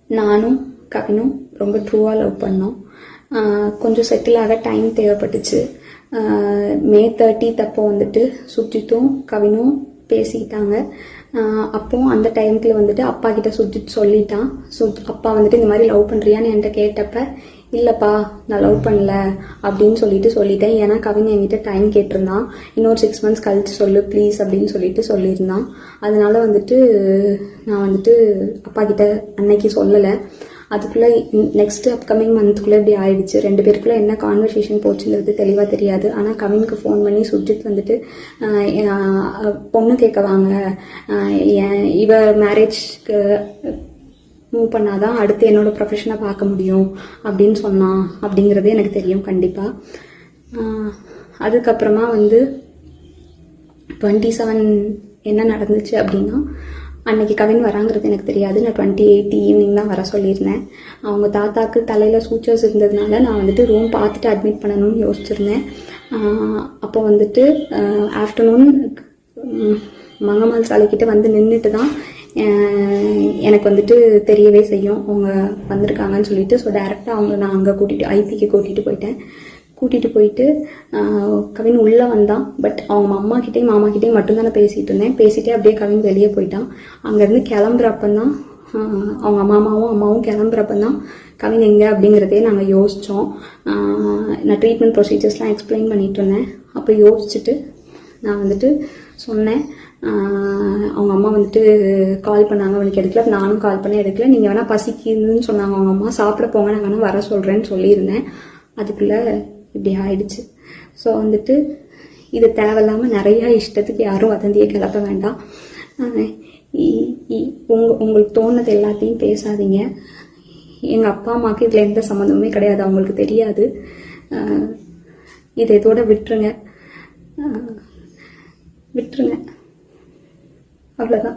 நானும் கவினும் ரொம்ப ட்ரூவாக லவ் பண்ணோம். கொஞ்சம் செட்டில் ஆக டைம் தேவைப்பட்டுச்சு. மே 30 அப்போ வந்துட்டு சுஜித்தும் கவினும் பேசிக்கிட்டாங்க. அப்போ அந்த டைமுக்குள்ள வந்துட்டு அப்பா கிட்ட சுஜித் சொல்லிட்டான். அப்பா வந்துட்டு இந்த மாதிரி லவ் பண்ணுறியான்னு என்கிட்ட கேட்டப்ப இல்லைப்பா நான் லவ் பண்ணல அப்படின்னு சொல்லிட்டேன். ஏன்னா கவின் என்கிட்ட டைம் கேட்டிருந்தான். இன்னொரு 6 months கழிச்சு சொல்லு ப்ளீஸ் அப்படின்னு சொல்லியிருந்தான். அதனால வந்துட்டு நான் வந்துட்டு அப்பா கிட்ட அன்னைக்கு சொல்லலை. அதுக்குள்ளே நெக்ஸ்ட் அப்கமிங் மந்த்துக்குள்ளே இப்படி ஆயிடுச்சு. 2 பேருக்குள்ளே என்ன கான்வர்சேஷன் போச்சுங்கிறது தெளிவாக தெரியாது. ஆனால் கவினுக்கு ஃபோன் பண்ணி சுஜித் வந்துட்டு பொண்ணு கேட்க வாங்க, இவ மேரேஜ்க்கு மூவ் பண்ணாதான் அடுத்து என்னோட ப்ரொஃபஷனை பார்க்க முடியும் அப்படின்னு சொன்னான் அப்படிங்கிறது எனக்கு தெரியும் கண்டிப்பாக. அதுக்கப்புறமா வந்து 27 என்ன நடந்துச்சு அப்படின்னா, அன்னைக்கு கவின் வராங்கிறது எனக்கு தெரியாது. நான் 28 ஈவினிங் தான் வர சொல்லியிருந்தேன். அவங்க தாத்தாக்கு தலையில் சூச்சர்ஸ் இருந்ததுனால நான் வந்துட்டு ரூம் பார்த்துட்டு அட்மிட் பண்ணணும்னு யோசிச்சிருந்தேன். அப்போ வந்துட்டு ஆஃப்டர்நூன் மங்கம்மாள் சாலைக்கிட்ட வந்து நின்றுட்டு தான் எனக்கு வந்துட்டு தெரியவே செய்யும் அவங்க வந்திருக்காங்கன்னு சொல்லிட்டு. ஸோ டேரெக்டாக நான் அங்கே ஐபிக்கு கூட்டிகிட்டு போயிட்டு கவின் உள்ளே வந்தான். பட் அவங்க அம்மாக்கிட்டையும் மாமாக்கிட்டையும் மட்டும்தான் நான் பேசிகிட்டு இருந்தேன். பேசிகிட்டே அப்படியே கவின் வெளியே போயிட்டான். அங்கேருந்து கிளம்புறப்பந்தான் அவங்க அம்மாவும் கிளம்புறப்பந்தான் கவின் எங்கே அப்படிங்கிறதே நாங்கள் யோசித்தோம். நான் ட்ரீட்மெண்ட் ப்ரொசீஜர்ஸ்லாம் எக்ஸ்பிளைன் பண்ணிகிட்டு இருந்தேன். அப்போ யோசிச்சுட்டு நான் வந்துட்டு சொன்னேன். அவங்க அம்மா வந்துட்டு கால் பண்ணாங்க, அவனுக்கு எடுக்கல. நானும் கால் பண்ணி எடுக்கல. நீங்கள் வேணால் பசிக்குதுன்னு சொன்னாங்க அவங்க அம்மா, சாப்பிட போங்க, நான் வேணால் வர சொல்கிறேன்னு சொல்லியிருந்தேன். அதுக்குள்ளே இப்படி ஆயிடுச்சு. ஸோ வந்துட்டு இது தேவையில்லாமல் நிறையா இஷ்டத்துக்கு யாரும் வதந்தியை கிளப்ப வேண்டாம். உங்களுக்கு தோணுது எல்லாத்தையும் பேசாதீங்க. எங்கள் அப்பா அம்மாவுக்கு இதில் எந்த சம்மந்தமுமே கிடையாது, அவங்களுக்கு தெரியாது. இதை இதோட விட்டுருங்க. அவ்வளோதான்.